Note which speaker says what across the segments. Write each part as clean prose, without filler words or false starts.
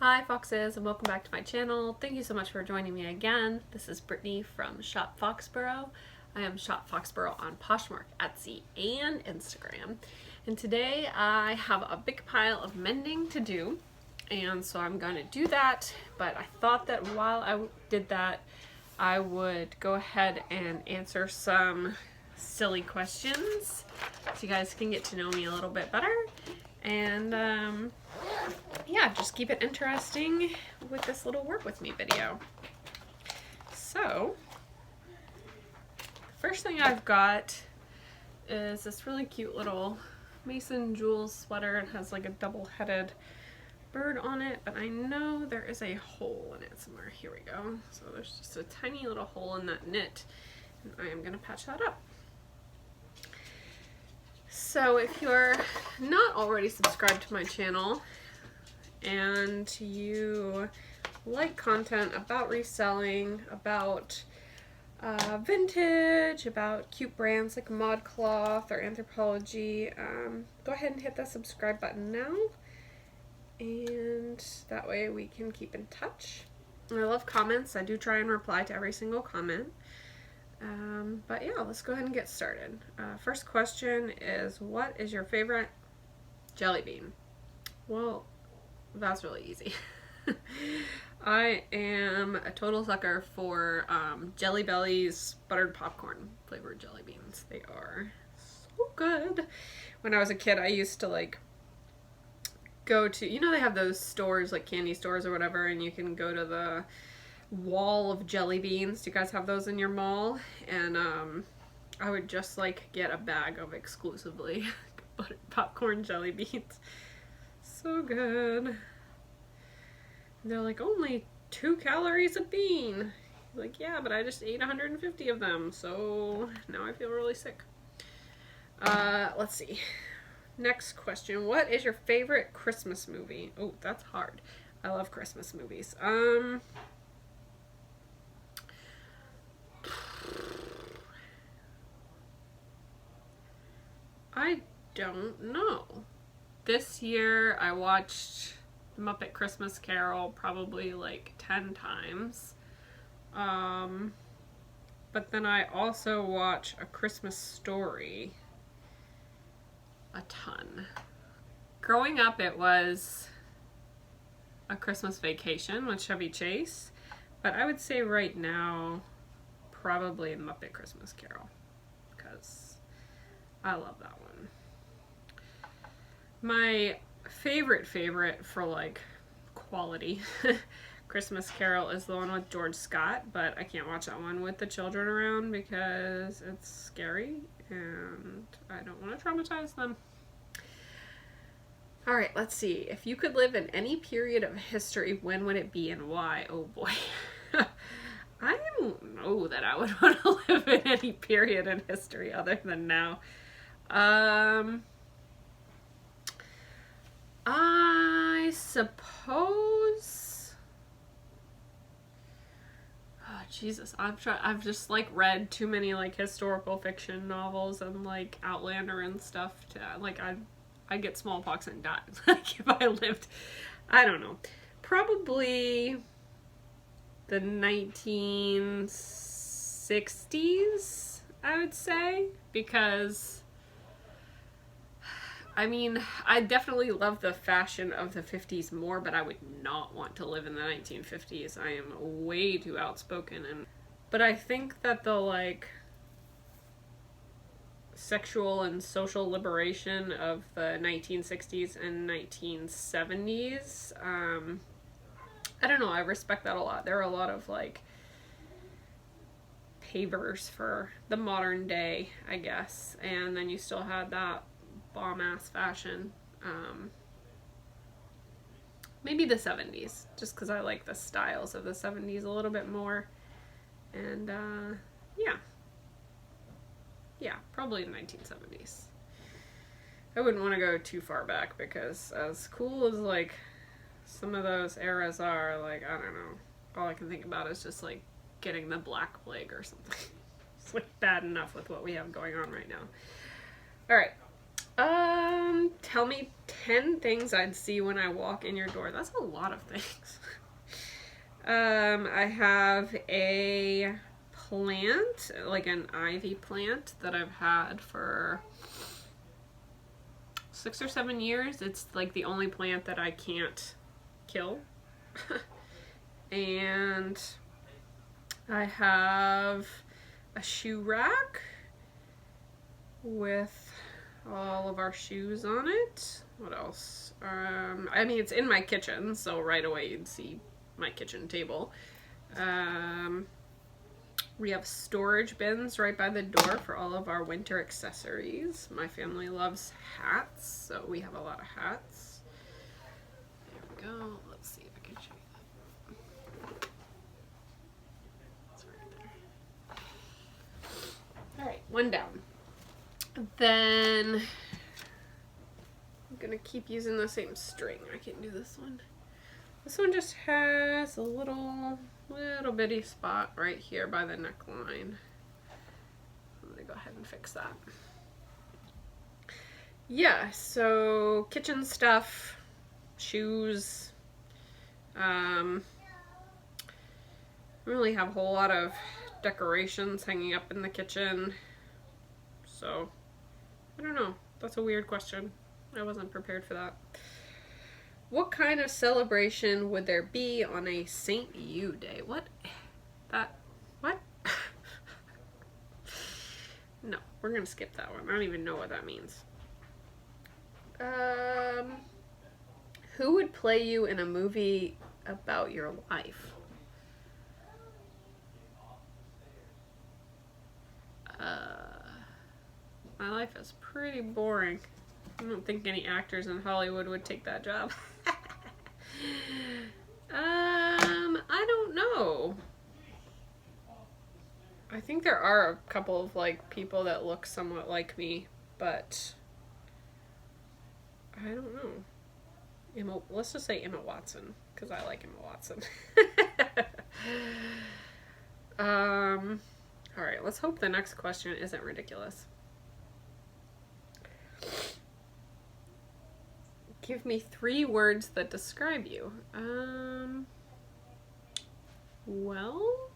Speaker 1: Hi Foxes, and welcome back to my channel. Thank you so much for joining me again. This is Brittany from Shop Foxborough. I am Shop Foxborough on Poshmark, Etsy, and Instagram. And today I have a big pile of mending to do, and so I'm going to do that. But I thought that while I did that, I would go ahead and answer some silly questions so you guys can get to know me a little bit better. And yeah, just keep it interesting with this little work with me video. So, the first thing I've got is this really cute little Mason Jewels sweater. It has like a double-headed bird on it, but I know there is a hole in it somewhere. Here we go. So there's just a tiny little hole in that knit, and I am going to patch that up. So if you're not already subscribed to my channel and you like content about reselling, about vintage, about cute brands like ModCloth or Anthropologie, go ahead and hit that subscribe button now, and that way we can keep in touch. I love comments. I do try and reply to every single comment. But yeah, let's go ahead and get started. First question is, what is your favorite jelly bean? Well, that's really easy. I am a total sucker for Jelly Belly's buttered popcorn flavored jelly beans. They are so good. When I was a kid, I used to like go to, you know, they have those stores like candy stores or whatever, and you can go to the wall of jelly beans. Do you guys have those in your mall? And I would just like get a bag of exclusively buttered popcorn jelly beans. So good. And they're like only 2 calories a bean. Like, yeah, but I just ate 150 of them, so now I feel really sick. Let's see. Next question. What is your favorite Christmas movie? Oh, that's hard. I love Christmas movies. I don't know. This year I watched Muppet Christmas Carol probably like 10 times. But then I also watch A Christmas Story a ton. Growing up, it was A Christmas Vacation with Chevy Chase, but I would say right now probably Muppet Christmas Carol, because I love that one. My favorite for like quality Christmas Carol is the one with George Scott, but I can't watch that one with the children around because it's scary and I don't want to traumatize them. Alright, let's see. If you could live in any period of history, when would it be and why? Oh boy. I don't know that I would want to live in any period in history other than now. I suppose. Oh Jesus, I've just like read too many like historical fiction novels and like Outlander and stuff to like I get smallpox and die. Like if I lived, I don't know, probably the 1960s, I would say, because I mean, I definitely love the fashion of the 50s more, but I would not want to live in the 1950s. I am way too outspoken, but I think that the like sexual and social liberation of the 1960s and 1970s, I don't know, I respect that a lot. There are a lot of like pavers for the modern day, I guess, and then you still had that bomb-ass fashion. Maybe the 70s, just because I like the styles of the 70s a little bit more. And yeah, probably the 1970s. I wouldn't want to go too far back because as cool as like some of those eras are, like, I don't know, all I can think about is just like getting the Black Plague or something. It's like bad enough with what we have going on right now. Alright. Tell me 10 things I'd see when I walk in your door. That's a lot of things. I have a plant, like an ivy plant that I've had for 6 or 7 years. It's like the only plant that I can't kill. And I have a shoe rack with all of our shoes on it. What else? I mean, it's in my kitchen, so right away you'd see my kitchen table. We have storage bins right by the door for all of our winter accessories. My family loves hats, so we have a lot of hats. There we go. Let's see if I can show you that. It's right there. Alright, one down. Then I'm gonna keep using the same string. I can do this one. This one just has a little bitty spot right here by the neckline. I'm gonna go ahead and fix that. Yeah, so kitchen stuff, shoes. I don't really have a whole lot of decorations hanging up in the kitchen. So, I don't know. That's a weird question. I wasn't prepared for that. What kind of celebration would there be on a St. You Day? What? What? No, we're gonna skip that one. I don't even know what that means. Who would play you in a movie about your life? My life is pretty boring. I don't think any actors in Hollywood would take that job. I don't know. I think there are a couple of like people that look somewhat like me, but I don't know. Let's just say Emma Watson, because I like Emma Watson. Alright, let's hope the next question isn't ridiculous. Give me 3 words that describe you. Well,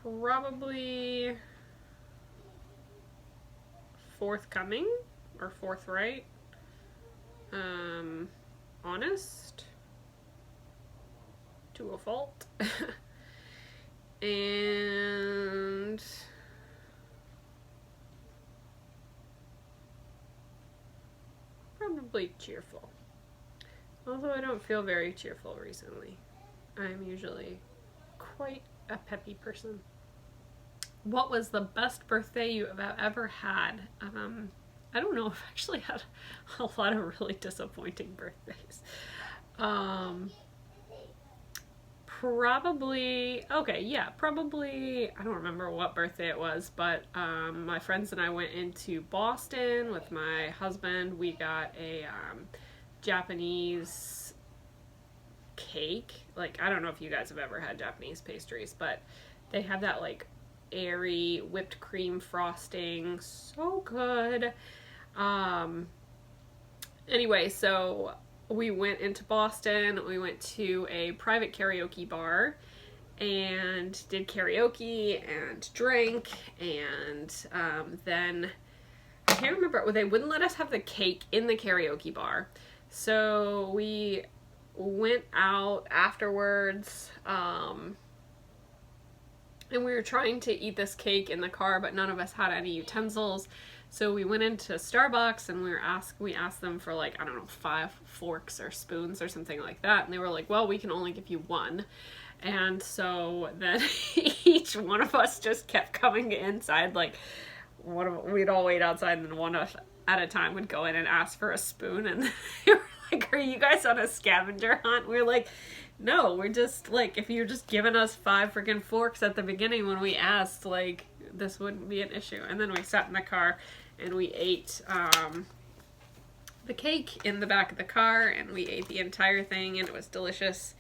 Speaker 1: probably forthcoming or forthright. Honest to a fault. And probably cheerful. Although I don't feel very cheerful recently. I'm usually quite a peppy person. What was the best birthday you have ever had? I don't know. I've actually had a lot of really disappointing birthdays. Probably, I don't remember what birthday it was, but my friends and I went into Boston with my husband. We got a Japanese cake. Like, I don't know if you guys have ever had Japanese pastries, but they have that like airy whipped cream frosting. So good. Anyway, so we went into Boston. We went to a private karaoke bar and did karaoke and drank, and then I can't remember, they wouldn't let us have the cake in the karaoke bar, so we went out afterwards, and we were trying to eat this cake in the car, but none of us had any utensils. So we went into Starbucks and we asked them for like, I don't know, 5 forks or spoons or something like that. And they were like, well, we can only give you 1. And so then each one of us just kept coming inside. Like, we'd all wait outside, and then one at a time would go in and ask for a spoon. And they were like, are you guys on a scavenger hunt? We were like, no, we're just like, if you're just giving us 5 freaking forks at the beginning when we asked, like, this wouldn't be an issue. And then we sat in the car and we ate the cake in the back of the car, and we ate the entire thing, and it was delicious.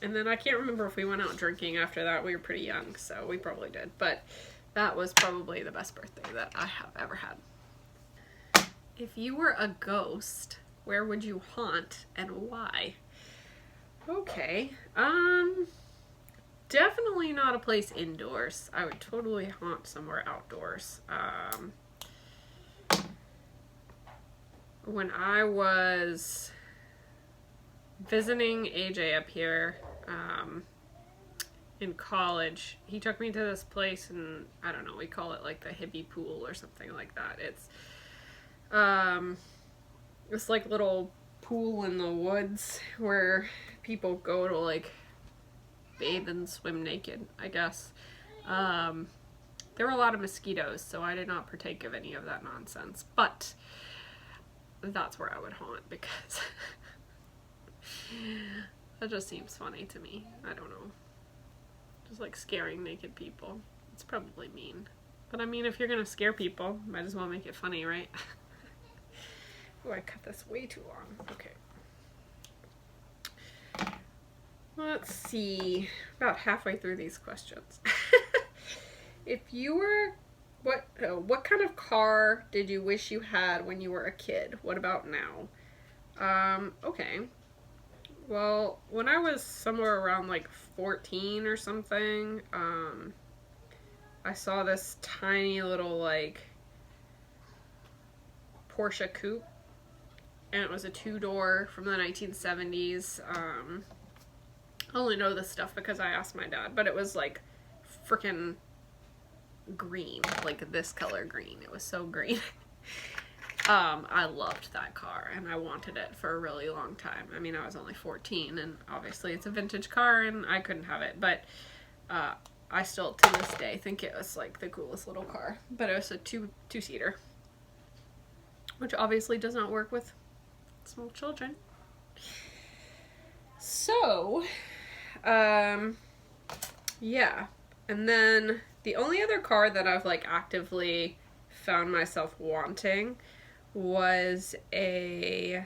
Speaker 1: And then I can't remember if we went out drinking after that. We were pretty young, so we probably did. But that was probably the best birthday that I have ever had. If you were a ghost, where would you haunt and why? Okay. Definitely not a place indoors. I would totally haunt somewhere outdoors. When I was visiting AJ up here in college, he took me to this place, and I don't know, we call it like the hippie pool or something like that. It's this like little pool in the woods where people go to like bathe and swim naked, I guess. There were a lot of mosquitoes, so I did not partake of any of that nonsense, but that's where I would haunt because that just seems funny to me. I don't know. Just like scaring naked people. It's probably mean. But I mean, if you're gonna scare people, might as well make it funny, right? Oh, I cut this way too long. Okay. Let's see. About halfway through these questions. If you were... What kind of car did you wish you had when you were a kid? What about now? Okay. Well, when I was somewhere around like 14 or something, I saw this tiny little like Porsche coupe, and it was a 2-door from the 1970s. I only know this stuff because I asked my dad, but it was like freaking green, like this color green. It was so green. I loved that car and I wanted it for a really long time. I mean, I was only 14 and obviously it's a vintage car and I couldn't have it, but I still to this day think it was like the coolest little car. But it was a two-seater, which obviously does not work with small children. So yeah, and then the only other car that I've like actively found myself wanting was a...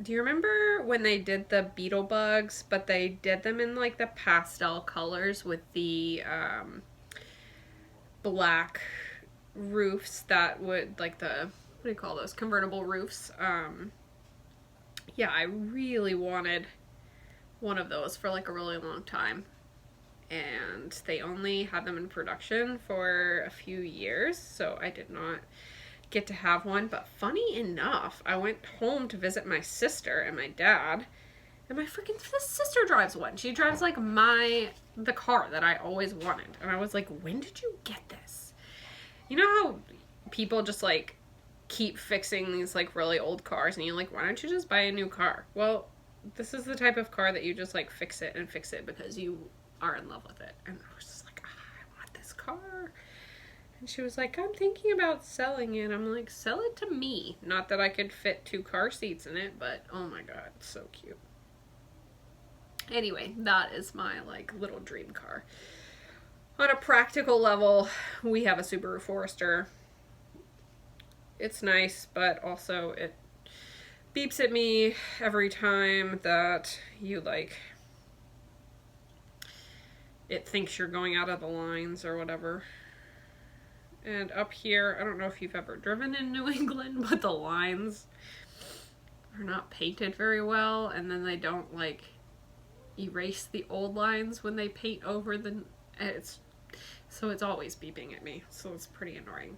Speaker 1: Do you remember when they did the beetle bugs, but they did them in like the pastel colors with the black roofs that would like the, what do you call those, convertible roofs? Yeah, I really wanted one of those for like a really long time. And they only had them in production for a few years, so I did not get to have one. But funny enough, I went home to visit my sister and my dad, and my freaking sister drives one. She drives like the car that I always wanted. And I was like, when did you get this? You know how people just like keep fixing these like really old cars, and you're like, why don't you just buy a new car? Well, this is the type of car that you just like fix it because you are in love with it. And I was just like, I want this car. And she was like, I'm thinking about selling it. I'm like, sell it to me. Not that I could fit 2 car seats in it, but oh my god, it's so cute. Anyway, that is my like little dream car. On a practical level, we have a Subaru Forester. It's nice, but also it beeps at me every time that you like... it thinks you're going out of the lines or whatever. And up here, I don't know if you've ever driven in New England, but the lines are not painted very well, and then they don't like erase the old lines when they paint over the... so it's always beeping at me, so it's pretty annoying.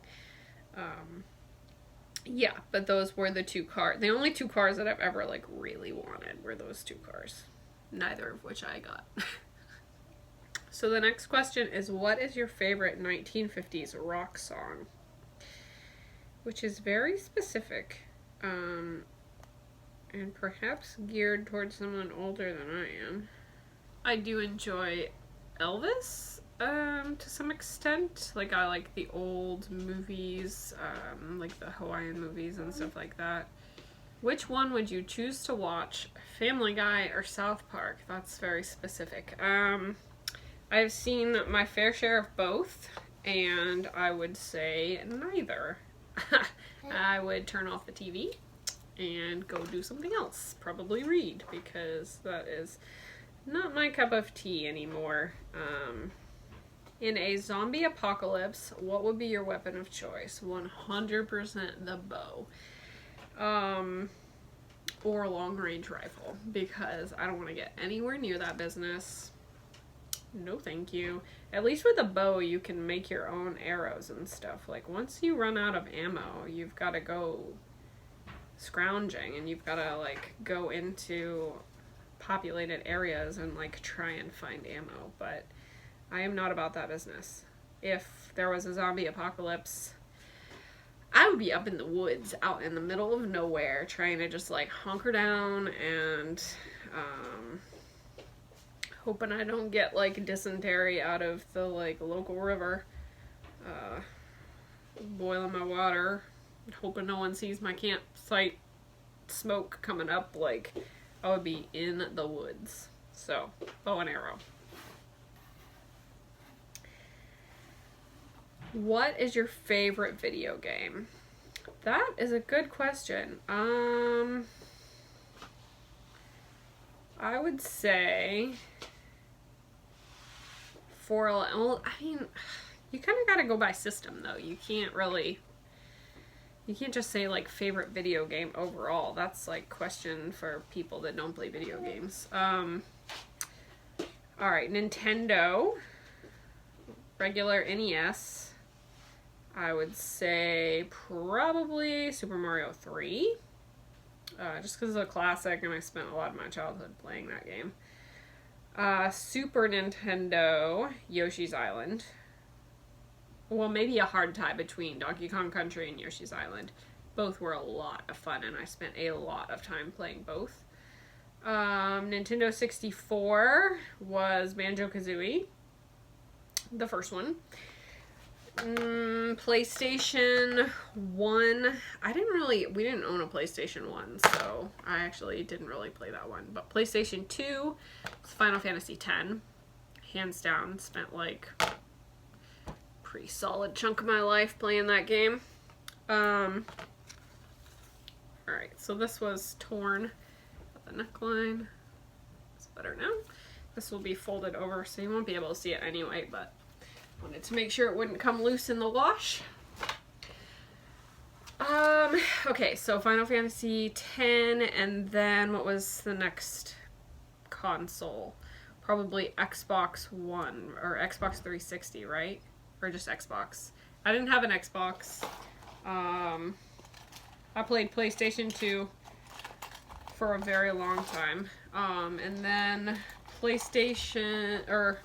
Speaker 1: Yeah, but those were the only 2 cars that I've ever like really wanted were those 2 cars. Neither of which I got. So the next question is, what is your favorite 1950s rock song? Which is very specific, and perhaps geared towards someone older than I am. I do enjoy Elvis, to some extent. Like, I like the old movies, like the Hawaiian movies and stuff like that. Which one would you choose to watch, Family Guy or South Park? That's very specific. I've seen my fair share of both, and I would say neither. I would turn off the TV and go do something else. Probably read, because that is not my cup of tea anymore. In a zombie apocalypse, what would be your weapon of choice? 100% the bow. Or a long-range rifle, because I don't want to get anywhere near that business. No thank you. At least with a bow, you can make your own arrows and stuff. Like, once you run out of ammo, you've got to go scrounging, and you've got to, like, go into populated areas and, like, try and find ammo. But I am not about that business. If there was a zombie apocalypse, I would be up in the woods, out in the middle of nowhere, trying to just, like, hunker down and, hoping I don't get, like, dysentery out of the, like, local river. Boiling my water, hoping no one sees my campsite smoke coming up. Like, I would be in the woods. So, bow and arrow. What is your favorite video game? That is a good question. I would say well, I mean, you kind of got to go by system, though. You can't just say, like, favorite video game overall. That's, like, question for people that don't play video games. Alright, Nintendo, regular NES, I would say probably Super Mario 3, just because it's a classic and I spent a lot of my childhood playing that game. Super Nintendo, Yoshi's Island. Well, maybe a hard tie between Donkey Kong Country and Yoshi's Island. Both were a lot of fun, and I spent a lot of time playing both. Nintendo 64 was Banjo-Kazooie, the first one. PlayStation 1, we didn't own a PlayStation 1, so I actually didn't really play that one. But PlayStation 2 was Final Fantasy X. Hands down, spent, like, pretty solid chunk of my life playing that game. Alright, so this was torn at the neckline. It's better now. This will be folded over, so you won't be able to see it anyway, but wanted to make sure it wouldn't come loose in the wash. Okay, so Final Fantasy X, and then what was the next console? Probably Xbox One, or Xbox 360, right? Or just Xbox. I didn't have an Xbox. I played PlayStation 2 for a very long time. And then PlayStation, or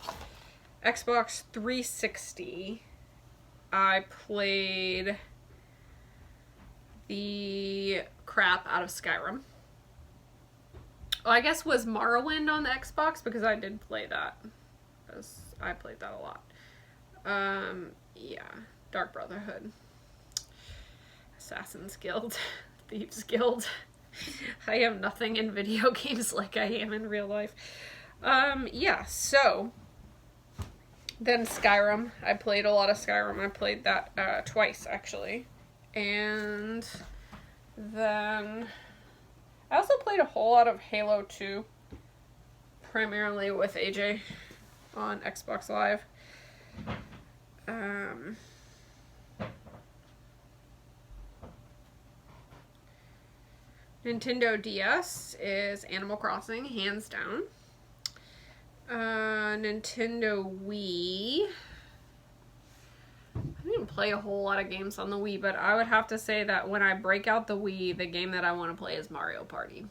Speaker 1: Xbox 360, I played the crap out of Skyrim. Oh, I guess was Morrowind on the Xbox, because I did play that. I played that a lot. Yeah. Dark Brotherhood. Assassin's Guild. Thieves Guild. I am nothing in video games like I am in real life. Yeah, so then Skyrim. I played a lot of Skyrim. I played that twice, actually. And then I also played a whole lot of Halo 2, primarily with AJ on Xbox Live. Nintendo DS is Animal Crossing, hands down. Nintendo Wii. I didn't play a whole lot of games on the Wii, but I would have to say that when I break out the Wii, the game that I want to play is Mario Party.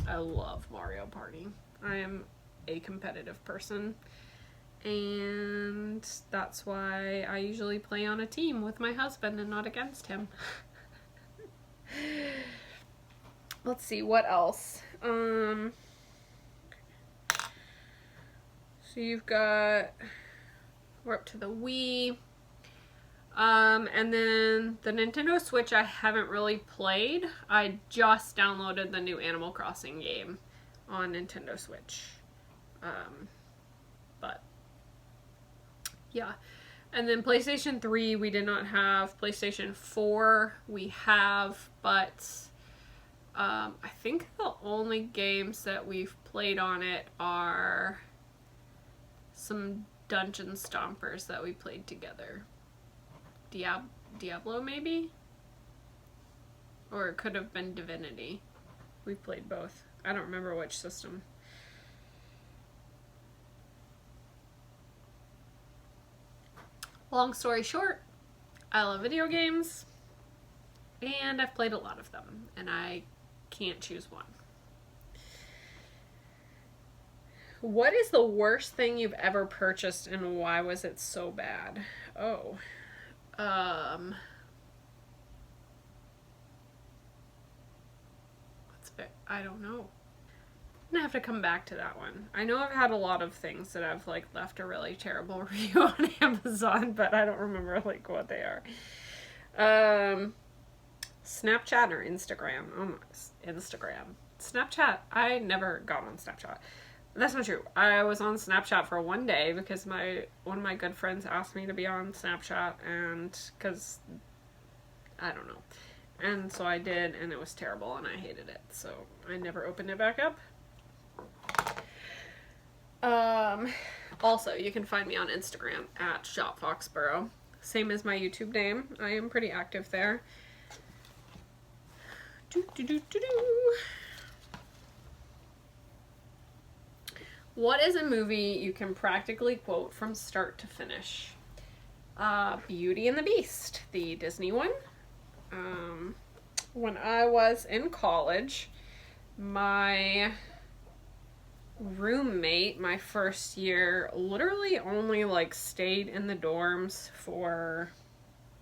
Speaker 1: I love Mario Party. I am a competitive person, and that's why I usually play on a team with my husband and not against him. Let's see, what else? So you've got, we're up to the Wii. And then the Nintendo Switch I haven't really played. I just downloaded the new Animal Crossing game on Nintendo Switch. But yeah. And then PlayStation 3 we did not have. PlayStation 4 we have, but I think the only games that we've played on it are some Dungeon Stompers that we played together. Diablo, maybe? Or it could have been Divinity. We played both. I don't remember which system. Long story short, I love video games, and I've played a lot of them, and I can't choose one. What is the worst thing you've ever purchased, and why was it so bad? Oh. I don't know. I'm gonna have to come back to that one. I know I've had a lot of things that I've like left a really terrible review on Amazon, but I don't remember like what they are. Snapchat or Instagram? Oh, Instagram. Snapchat. I never got on Snapchat. That's not true. I was on Snapchat for one day because one of my good friends asked me to be on Snapchat, and because I don't know. And so I did, and it was terrible, and I hated it. So I never opened it back up. Also, you can find me on Instagram at SHOPFOXBURROW. Same as my YouTube name. I am pretty active there. What is a movie you can practically quote from start to finish? Beauty and the Beast, the Disney one. When I was in college, my roommate, my first year, literally only like stayed in the dorms for,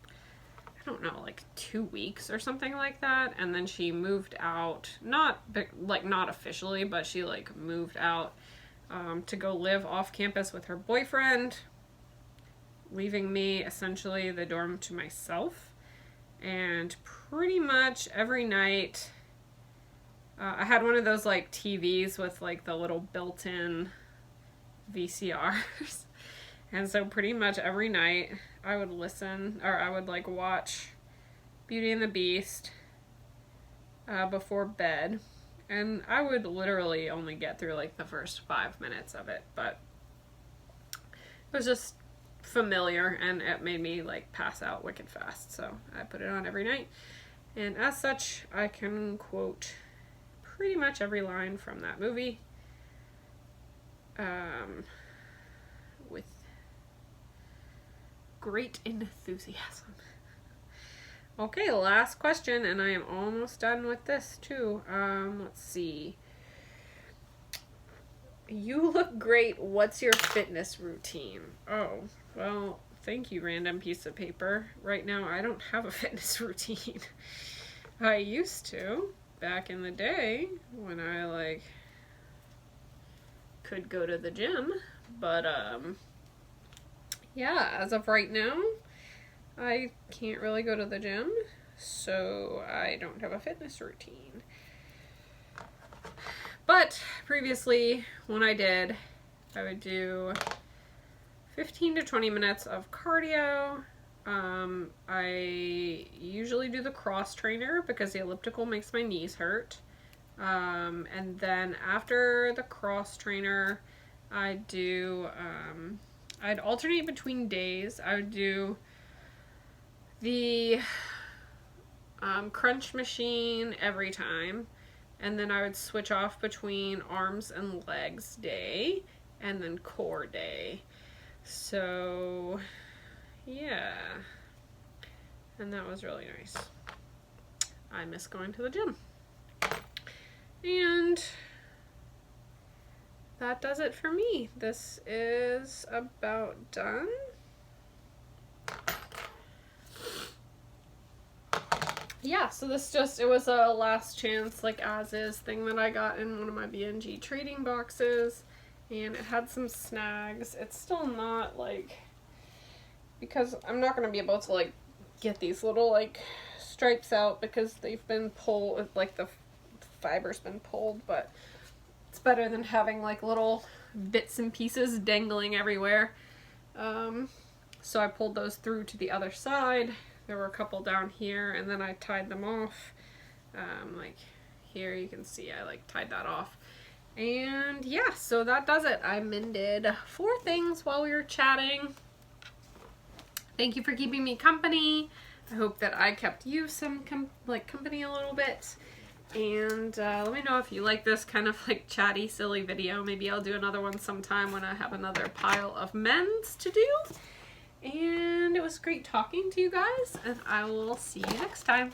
Speaker 1: I don't know, like 2 weeks or something like that, and then she moved out, not officially, but she like moved out to go live off campus with her boyfriend, leaving me essentially the dorm to myself. And pretty much every night, I had one of those like TVs with like the little built-in VCRs. And so pretty much every night I would I would like watch Beauty and the Beast before bed. And I would literally only get through like the first 5 minutes of it, but it was just familiar, and it made me like pass out wicked fast, so I put it on every night, and as such I can quote pretty much every line from that movie with great enthusiasm. Okay, last question, and I am almost done with this too. Let's see. You look great. What's your fitness routine? Oh, well, thank you, random piece of paper. Right now, I don't have a fitness routine. I used to, back in the day, when I, like, could go to the gym. But, yeah, as of right now, I can't really go to the gym, so I don't have a fitness routine. But previously, when I did, I would do 15 to 20 minutes of cardio. I usually do the cross trainer because the elliptical makes my knees hurt. And then after the cross trainer, I'd alternate between days. I would do the crunch machine every time. And then I would switch off between arms and legs day and then core day. So, yeah. And that was really nice. I miss going to the gym. And that does it for me. This is about done. Yeah, so it was a last chance, like, as-is thing that I got in one of my BNG trading boxes, and it had some snags. It's still not, like, because I'm not going to be able to, like, get these little, like, stripes out because they've been pulled, like, the fiber's been pulled, but it's better than having, like, little bits and pieces dangling everywhere. So I pulled those through to the other side. There were a couple down here, and then I tied them off, like here you can see I like tied that off. And yeah, so that does it. I mended 4 things while we were chatting. Thank you for keeping me company. I hope that I kept you some company a little bit. And let me know if you like this kind of like chatty, silly video. Maybe I'll do another one sometime when I have another pile of mends to do. And it was great talking to you guys, and I will see you next time.